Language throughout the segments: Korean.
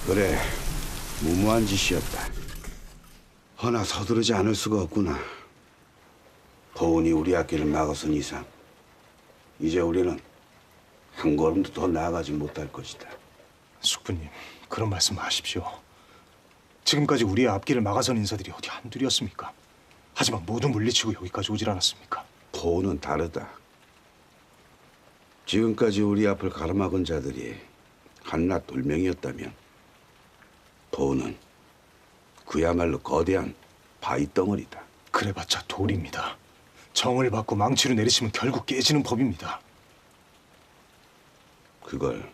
그래, 무모한 짓이었다. 허나 서두르지 않을 수가 없구나. 보은이 우리 앞길을 막아선 이상 이제 우리는 한 걸음도 더 나아가지 못할 것이다. 숙부님, 그런 말씀 마십시오. 지금까지 우리의 앞길을 막아선 인사들이 어디 한둘이었습니까? 하지만 모두 물리치고 여기까지 오질 않았습니까? 보은은 다르다. 지금까지 우리 앞을 가로막은 자들이 한낱 돌멩이였다면 보은은 그야말로 거대한 바위 덩어리다. 그래봤자 돌입니다. 정을 받고 망치로 내리치면 결국 깨지는 법입니다. 그걸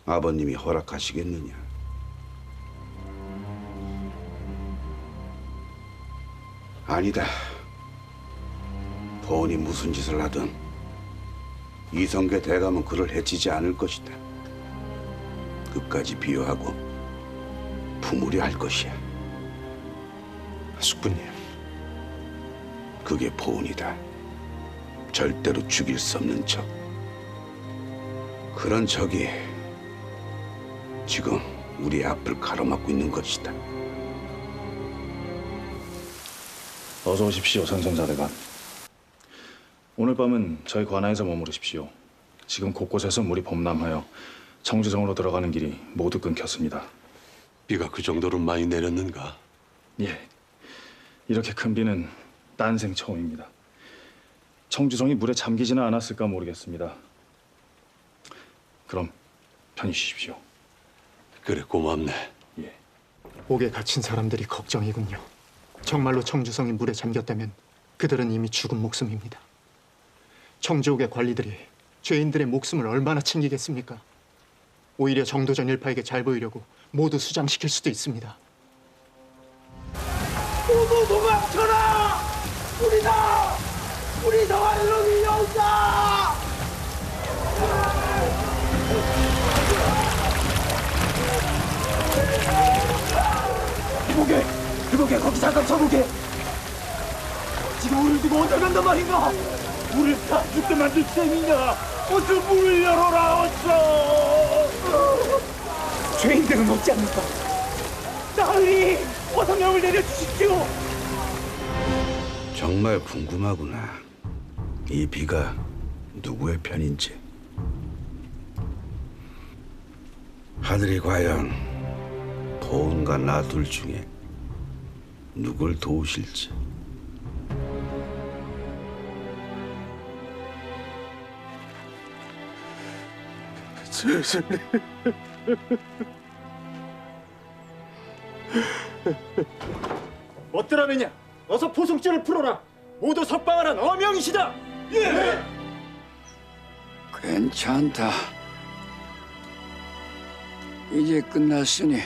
아버님이 허락하시겠느냐? 아니다. 보은이 무슨 짓을 하든 이성계 대감은 그를 해치지 않을 것이다. 끝까지 비호하고 품으려 할 것이야. 숙부님, 그게 보은이다. 절대로 죽일 수 없는 적. 그런 적이 지금 우리 앞을 가로막고 있는 것이다. 어서 오십시오, 상성자대관. 오늘 밤은 저희 관하에서 머무르십시오. 지금 곳곳에서 물이 범람하여 청주성으로 들어가는 길이 모두 끊겼습니다. 비가 그 정도로 많이 내렸는가? 예, 이렇게 큰 비는 딴생 처음입니다. 청주성이 물에 잠기지는 않았을까 모르겠습니다. 그럼 편히 쉬십시오. 그래, 고맙네. 예. 옥에 갇힌 사람들이 걱정이군요. 정말로 청주성이 물에 잠겼다면 그들은 이미 죽은 목숨입니다. 청주옥의 관리들이 죄인들의 목숨을 얼마나 챙기겠습니까? 오히려 정도전 일파에게 잘 보이려고 모두 수장시킬 수도 있습니다. 모두 도망쳐라! 우리다! 우리다 완성이 여기다! 이보게 거기 잠깐 쳐보게. 지금 우리를 두고 어디 간단 말인가? 우리를 다 죽게 만들 셈이냐? 어서 문을 열어라, 어서! 죄인들은 없지 않을까? 나으리, 어서 명을 내려주십시오. 정말 궁금하구나. 이 비가 누구의 편인지. 하늘이 과연 보은과 나 둘 중에 누굴 도우실지. 스승님. 어떠라느냐? 어서 포송죄를 풀어라. 모두 석방하란 어명이시다. 예! 괜찮다. 이제 끝났으니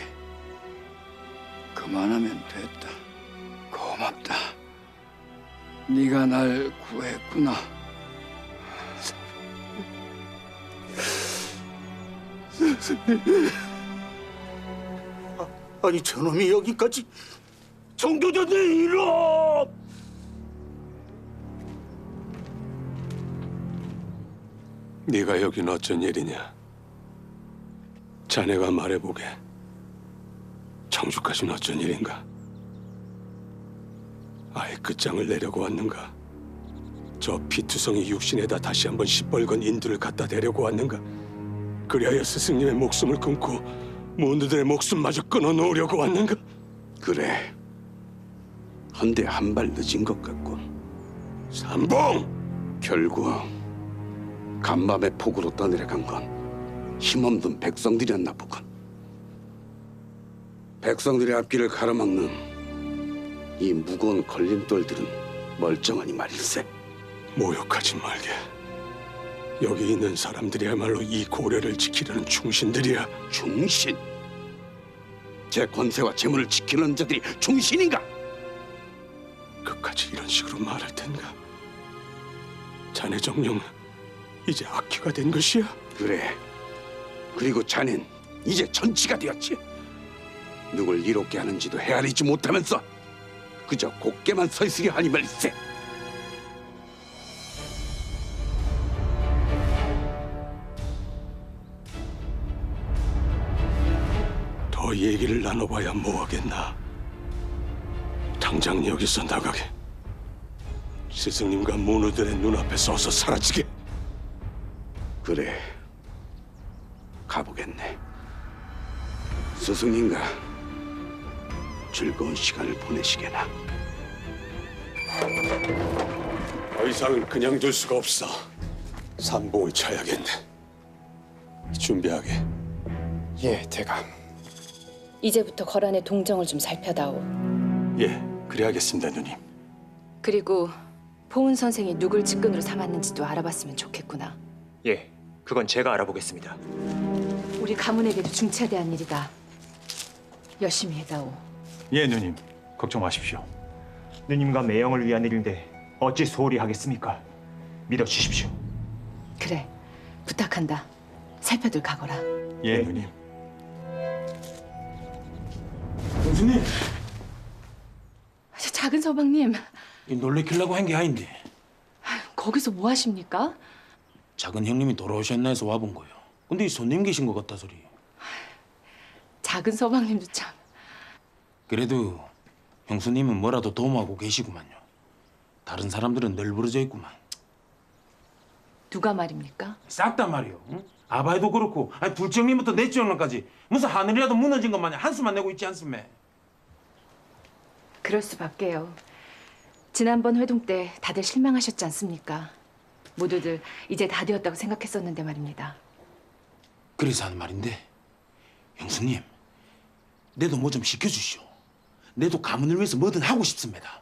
그만하면 됐다. 고맙다. 네가 날 구했구나. 아니 저놈이 여기까지 정도전의 이놈! 네가 여긴 어쩐 일이냐? 자네가 말해보게. 청주까지는 어쩐 일인가? 아예 끝장을 내려고 왔는가? 저 피투성이 육신에다 다시 한번 시뻘건 인두를 갖다 대려고 왔는가? 그리하여 스승님의 목숨을 끊고 모두들의 목숨마저 끊어놓으려고 왔는가? 그래. 헌데 한 발 늦은 것 같군. 삼봉! 결국 간밤에 폭우로 떠내려간 건 힘없는 백성들이었나 보군. 백성들의 앞길을 가로막는 이 무거운 걸림돌들은 멀쩡하니 말일세. 모욕하지 말게. 여기 있는 사람들이야말로 이 고려를 지키려는 충신들이야. 충신? 제 권세와 재물을 지키는 자들이 충신인가? 끝까지 이런 식으로 말할 텐가? 자네 정령 이제 악귀가 된 것이야? 그래. 그리고 자넨 이제 전치가 되었지. 누굴 이롭게 하는지도 헤아리지 못하면서 그저 곱게만 서 있으려 하니 말일세. 더 얘기를 나눠봐야 뭐하겠나. 당장 여기서 나가게. 스승님과 문우들의 눈앞에 서서 사라지게. 그래, 가보겠네. 스승님과 즐거운 시간을 보내시게나. 더 이상은 그냥 둘 수가 없어. 삼봉을 쳐야겠네. 준비하게. 예, 대감. 이제부터 거란의 동정을 좀 살펴다오. 예, 그래야겠습니다, 누님. 그리고 포은 선생이 누굴 측근으로 삼았는지도 알아봤으면 좋겠구나. 예, 그건 제가 알아보겠습니다. 우리 가문에게도 중차대한 일이다. 열심히 해다오. 예, 누님. 걱정 마십시오. 누님과 매형을 위한 일인데 어찌 소홀히 하겠습니까? 믿어주십시오. 그래, 부탁한다. 살펴들 가거라. 예, 누님. 형수님, 작은 서방님, 이 놀래키려고 한 게 아닌데 거기서 뭐 하십니까? 작은 형님이 돌아오셨나 해서 와본 거예요. 근데 이 손님 계신 것 같다 소리. 작은 서방님도 참. 그래도 형수님은 뭐라도 도움하고 계시구만요. 다른 사람들은 늘 부러져 있구만. 누가 말입니까? 싹 다 말이요. 응? 아바이도 그렇고 아니 불정님부터 내정령까지 무슨 하늘이라도 무너진 것 마냥 한숨만 내고 있지 않습니까? 그럴 수밖에요. 지난번 회동 때 다들 실망하셨지 않습니까? 모두들 이제 다 되었다고 생각했었는데 말입니다. 그래서 하는 말인데 형수님, 내도 뭐 좀 시켜주시오. 내도 가문을 위해서 뭐든 하고 싶습니다.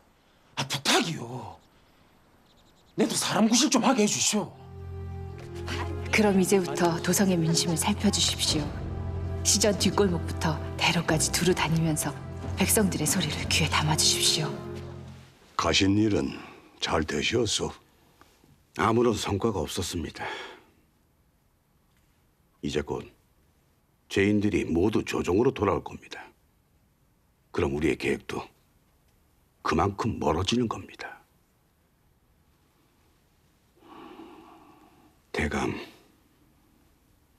아 부탁이요. 내도 사람 구실 좀 하게 해주시오. 그럼 이제부터 도성의 민심을 살펴주십시오. 시전 뒷골목부터 대로까지 두루 다니면서 백성들의 소리를 귀에 담아주십시오. 가신 일은 잘 되시었소? 아무런 성과가 없었습니다. 이제 곧 죄인들이 모두 조정으로 돌아올 겁니다. 그럼 우리의 계획도 그만큼 멀어지는 겁니다. 대감,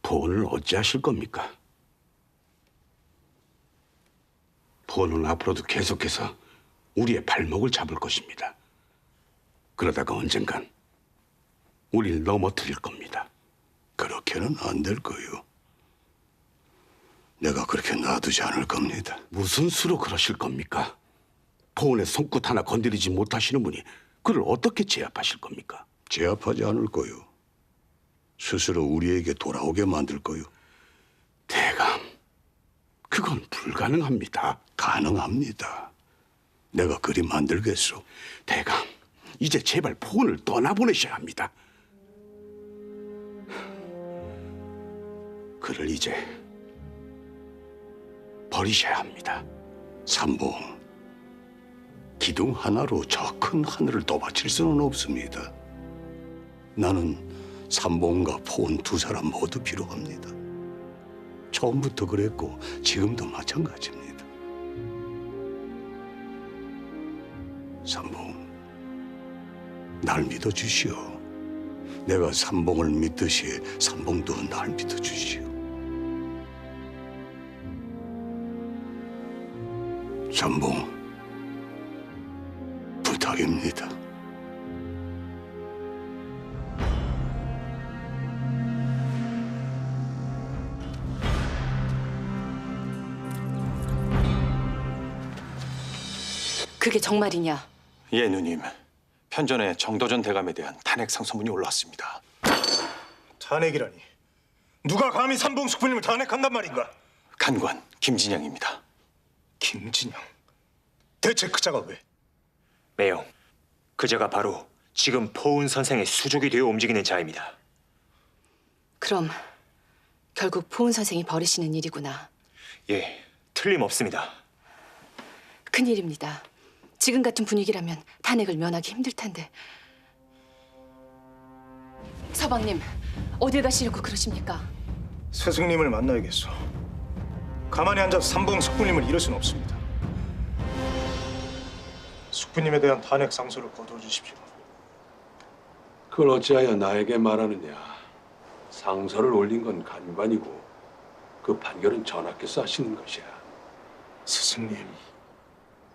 포원을 어찌하실 겁니까? 포원은 앞으로도 계속해서 우리의 발목을 잡을 것입니다. 그러다가 언젠간 우리를 넘어뜨릴 겁니다. 그렇게는 안 될 거요. 내가 그렇게 놔두지 않을 겁니다. 무슨 수로 그러실 겁니까? 포원의 손끝 하나 건드리지 못하시는 분이 그를 어떻게 제압하실 겁니까? 제압하지 않을 거요. 스스로 우리에게 돌아오게 만들 거요. 대감, 그건 불가능합니다. 가능합니다. 내가 그리 만들겠소. 대감, 이제 제발 포원을 떠나보내셔야 합니다. 그를 이제 버리셔야 합니다. 삼봉, 기둥 하나로 저 큰 하늘을 떠받칠 수는 없습니다. 나는 삼봉과 포원 두 사람 모두 필요합니다. 처음부터 그랬고 지금도 마찬가지입니다. 삼봉, 날 믿어주시오. 내가 삼봉을 믿듯이 삼봉도 날 믿어주시오. 삼봉, 부탁입니다. 그게 정말이냐? 예, 누님. 편전에 정도전 대감에 대한 탄핵 상소문이 올라왔습니다. 탄핵이라니. 누가 감히 삼봉 숙부님을 탄핵한단 말인가? 간관 김진영입니다. 김진영. 대체 그자가 왜? 매영, 그자가 바로 지금 포은 선생의 수족이 되어 움직이는 자입니다. 그럼 결국 포은 선생이 벌이시는 일이구나. 예, 틀림없습니다. 큰일입니다. 지금 같은 분위기라면 탄핵을 면하기 힘들 텐데. 서방님, 어딜 가시려고 그러십니까? 스승님을 만나야겠어. 가만히 앉아서 삼봉 숙부님을 잃을 수는 없습니다. 숙부님에 대한 탄핵 상소를 거두어 주십시오. 그걸 어찌하여 나에게 말하느냐. 상서를 올린 건 간관이고 그 판결은 전하께서 하시는 것이야. 스승님,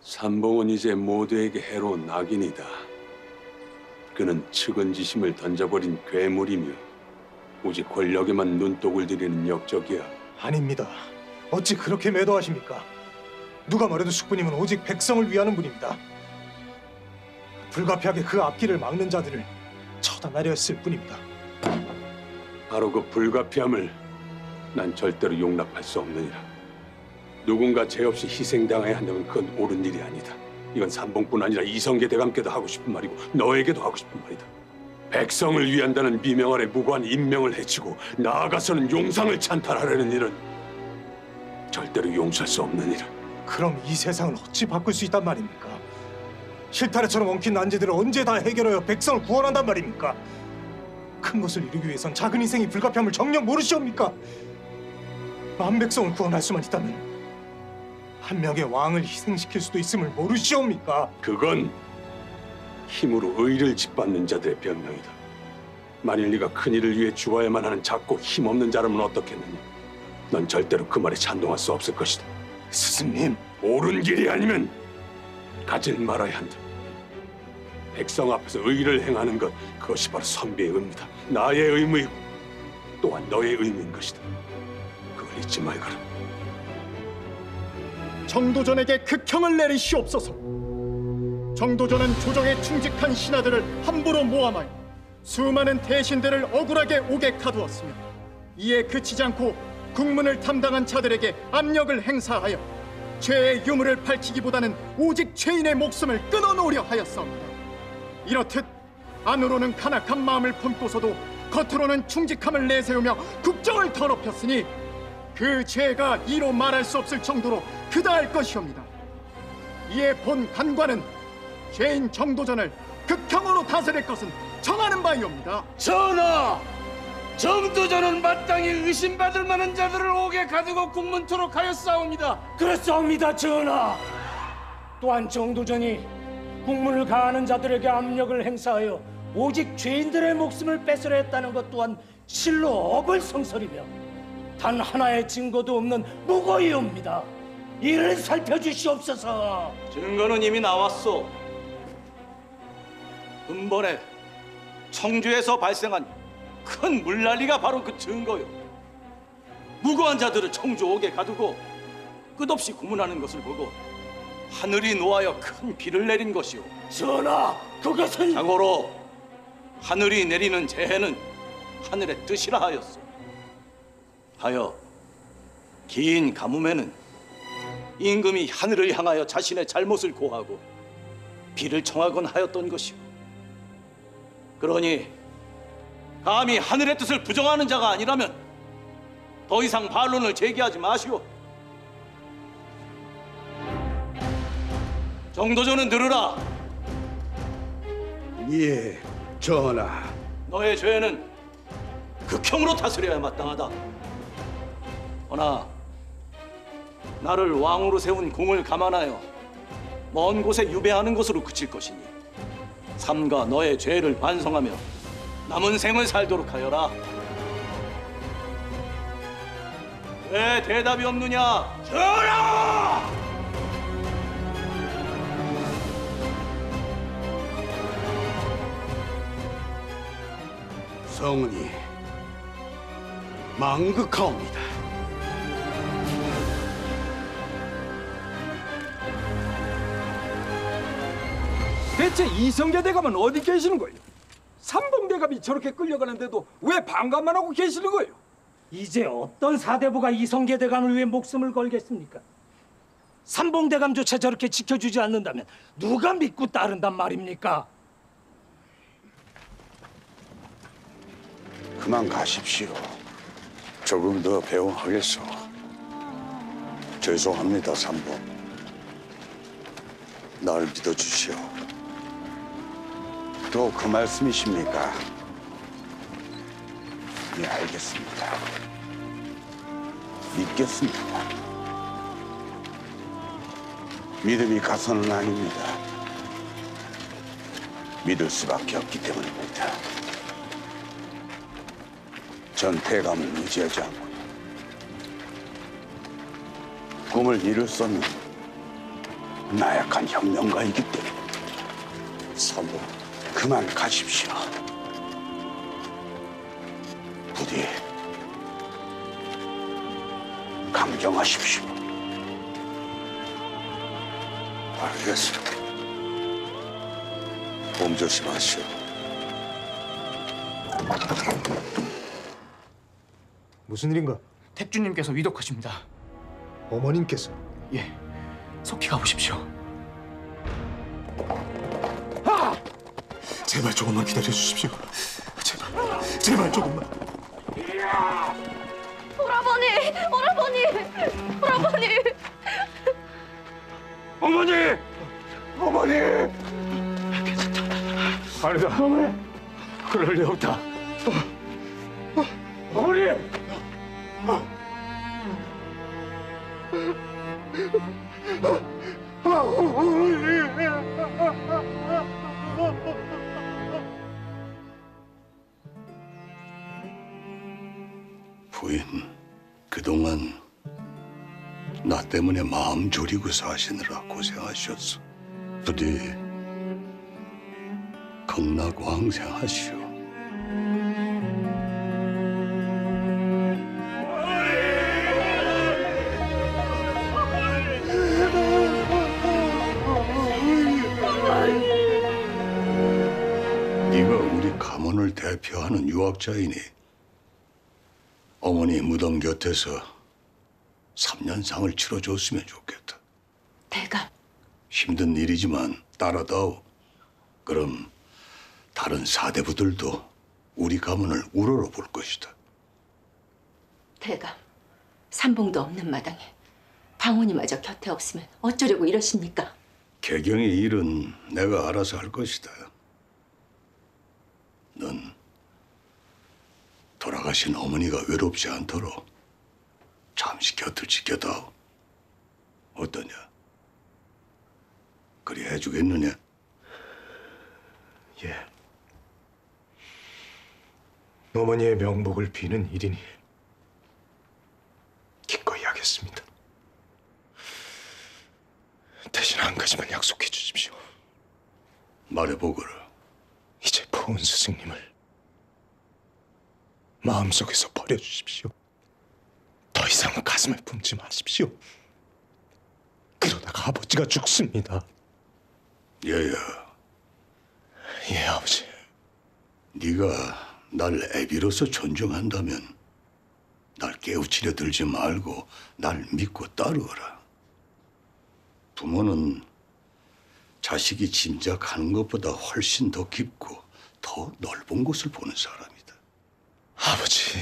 삼봉은 이제 모두에게 해로운 낙인이다. 그는 측은지심을 던져버린 괴물이며 오직 권력에만 눈독을 들이는 역적이야. 아닙니다. 어찌 그렇게 매도하십니까? 누가 뭐래도 숙부님은 오직 백성을 위하는 분입니다. 불가피하게 그 앞길을 막는 자들을 처단하려 했을 뿐입니다. 바로 그 불가피함을 난 절대로 용납할 수 없느니라. 누군가 죄 없이 희생당해야 한다면 그건 옳은 일이 아니다. 이건 삼봉뿐 아니라 이성계 대감께도 하고 싶은 말이고 너에게도 하고 싶은 말이다. 백성을 위한다는 미명 아래 무고한 인명을 해치고 나아가서는 용상을 찬탈하려는 일은 절대로 용서할 수 없는 일이라. 그럼 이 세상을 어찌 바꿀 수 있단 말입니까? 실타래처럼 엉킨 난제들을 언제 다 해결하여 백성을 구원한단 말입니까? 큰 것을 이루기 위해선 작은 희생이 불가피함을 정녕 모르시옵니까? 만 백성을 구원할 수만 있다면 한 명의 왕을 희생시킬 수도 있음을 모르시옵니까? 그건 힘으로 의를 짓밟는 자들의 변명이다. 만일 네가 큰 일을 위해 죽어야만 하는 작고 힘없는 자라면 어떻겠느냐? 넌 절대로 그 말에 찬동할 수 없을 것이다. 스승님, 옳은 길이 아니면 가질 말아야 한다. 백성 앞에서 의를 행하는 것, 그것이 바로 선비의 의무다. 나의 의무이고 또한 너의 의무인 것이다. 그걸 잊지 말거라. 정도전에게 극형을 내리시옵소서. 정도전은 조정에 충직한 신하들을 함부로 모함하여 수많은 대신들을 억울하게 오게 가두었으며 이에 그치지 않고 국문을 담당한 자들에게 압력을 행사하여 죄의 유무를 밝히기보다는 오직 죄인의 목숨을 끊어놓으려 하였사옵니다. 이렇듯 안으로는 간악한 마음을 품고서도 겉으로는 충직함을 내세우며 국정을 더럽혔으니 그 죄가 이로 말할 수 없을 정도로 크다할 것이옵니다. 이에 본 간관은 죄인 정도전을 극형으로 다스릴 것은 정하는 바이옵니다. 전하! 정도전은 마땅히 의심받을 만한 자들을 옥에 가두고 국문토록 하였사옵니다. 그렇사옵니다, 전하. 또한 정도전이 국문을 가하는 자들에게 압력을 행사하여 오직 죄인들의 목숨을 뺏으려 했다는 것 또한 실로 어불성설이며 단 하나의 증거도 없는 무고이옵니다. 이를 살펴주시옵소서. 증거는 이미 나왔소. 근본에 청주에서 발생한 큰 물난리가 바로 그 증거요. 무고한 자들을 청주옥에 가두고 끝없이 고문하는 것을 보고 하늘이 노하여 큰 비를 내린 것이오. 전하, 그것은 자고로 하늘이 내리는 재해는 하늘의 뜻이라 하였소. 하여 긴 가뭄에는 임금이 하늘을 향하여 자신의 잘못을 고하고 비를 청하곤 하였던 것이오. 그러니 감히 하늘의 뜻을 부정하는 자가 아니라면 더 이상 반론을 제기하지 마시오. 정도전은 들으라. 예, 전하. 너의 죄는 극형으로 다스려야 마땅하다. 허나 나를 왕으로 세운 공을 감안하여 먼 곳에 유배하는 것으로 그칠 것이니 삼가 너의 죄를 반성하며 남은 생을 살도록 하여라. 왜 대답이 없느냐? 전하! 성은이 망극하옵니다. 대체 이성계 대감은 어디 계시는 거예요? 삼봉 대감이 저렇게 끌려가는데도 왜 반감만 하고 계시는 거예요? 이제 어떤 사대부가 이성계 대감을 위해 목숨을 걸겠습니까? 삼봉 대감조차 저렇게 지켜주지 않는다면 누가 믿고 따른단 말입니까? 그만 가십시오. 조금 더 배웅하겠소. 죄송합니다, 삼봉. 날 믿어주시오. 또 그 말씀이십니까? 네, 알겠습니다. 믿겠습니다. 믿음이 가서는 아닙니다. 믿을 수밖에 없기 때문입니다. 전 대감을 의지하지 않고 꿈을 이룰 수 없는 나약한 혁명가이기 때문에 선봉 그만 가십시오. 부디 강경하십시오. 알겠습니다. 몸 조심하시오. 무슨 일인가? 택주님께서 위독하십니다. 어머님께서 예, 속히 가보십시오. 제발 조금만 기다려 주십시오. 제발 조금만. 오라버니, 오라버니, 오라버니. 어머니! 어머니! 아니다. 어머니! 그럴 리 없다. 어머니! 부인, 그동안 나 때문에 마음 졸이고 사시느라 고생하셨어. 부디 극락왕생하시오. 네가 우리 가문을 대표하는 유학자이니 어머니 무덤 곁에서 3년상을 치러줬으면 좋겠다. 대감, 힘든 일이지만 따라다오. 그럼 다른 사대부들도 우리 가문을 우러러 볼 것이다. 대감. 삼봉도 없는 마당에 방언이마저 곁에 없으면 어쩌려고 이러십니까? 개경의 일은 내가 알아서 할 것이다. 넌 돌아가신 어머니가 외롭지 않도록 잠시 곁을 지켜다오. 어떠냐? 그리 해주겠느냐? 예. 어머니의 명복을 비는 일이니 기꺼이 하겠습니다. 대신 한 가지만 약속해 주십시오. 말해보거라. 이제 포은 스승님을 마음속에서 버려주십시오. 더 이상은 가슴을 품지 마십시오. 그러다가 아버지가 죽습니다. 얘야, 예, 아버지. 네가 날 애비로서 존중한다면 날 깨우치려 들지 말고 날 믿고 따르거라. 부모는 자식이 짐작하는 것보다 훨씬 더 깊고 더 넓은 곳을 보는 사람이다. 아버지.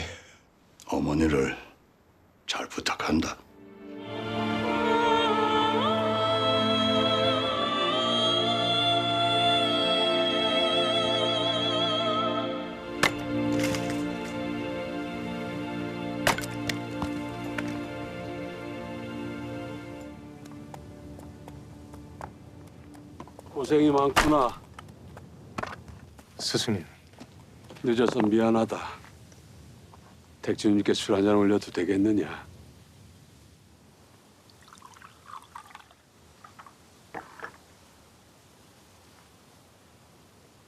어머니를 잘 부탁한다. 고생이 많구나. 스승님. 늦어서 미안하다. 택주님께 술 한잔 올려도 되겠느냐?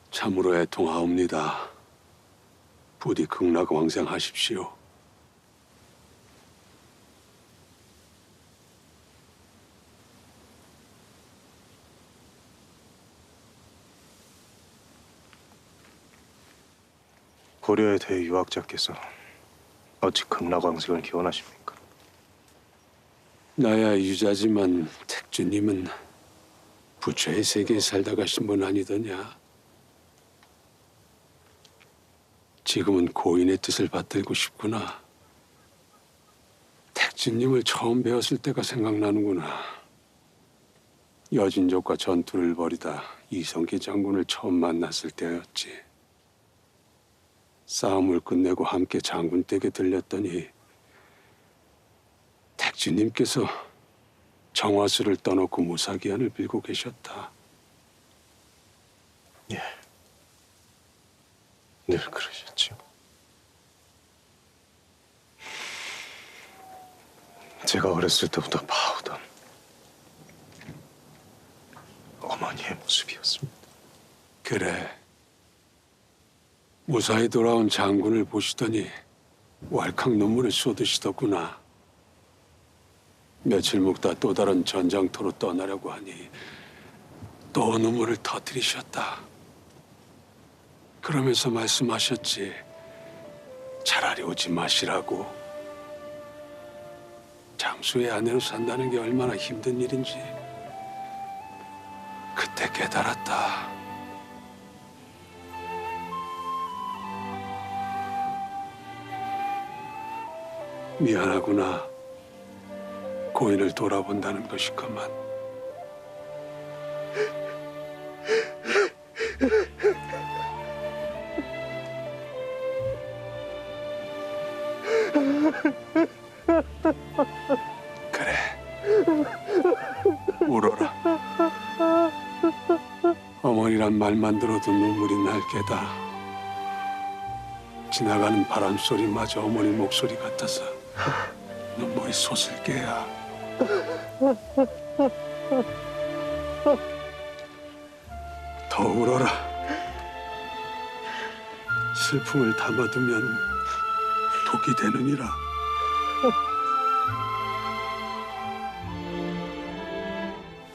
참으로 애통하옵니다. 부디 극락왕생하십시오. 고려의 대유학자께서 어찌 극락왕생을 기원하십니까? 나야 유자지만 택주님은 부처의 세계에 살다 가신 분 아니더냐? 지금은 고인의 뜻을 받들고 싶구나. 택주님을 처음 배웠을 때가 생각나는구나. 여진족과 전투를 벌이다 이성계 장군을 처음 만났을 때였지. 싸움을 끝내고 함께 장군 댁에 들렸더니 택주님께서 정화수를 떠놓고 무사기한을 빌고 계셨다. 예. 늘 그러셨죠. 제가 어렸을 때부터 봐오던 어머니의 모습이었습니다. 그래. 무사히 돌아온 장군을 보시더니 왈칵 눈물을 쏟으시더구나. 며칠 묵다 또 다른 전장터로 떠나려고 하니 또 눈물을 터뜨리셨다. 그러면서 말씀하셨지. 차라리 오지 마시라고. 장수의 아내로 산다는 게 얼마나 힘든 일인지 그때 깨달았다. 미안하구나. 고인을 돌아본다는 것이건만. 그래. 울어라. 어머니란 말만 들어도 눈물이 날 게다. 지나가는 바람 소리마저 어머니 목소리 같아서 눈물이 솟을 게야. 더 울어라. 슬픔을 담아두면 독이 되느니라.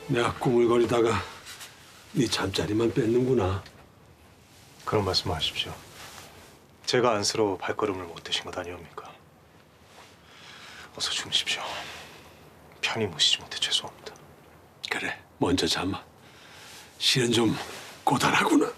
내가 꾸물거리다가 네 잠자리만 뺏는구나. 그런 말씀하십시오. 제가 안쓰러워 발걸음을 못 드신 것 아니옵니까? 어서 주무십시오. 편히 모시지 못해 죄송합니다. 그래, 먼저 잠아. 실은 좀 고단하구나.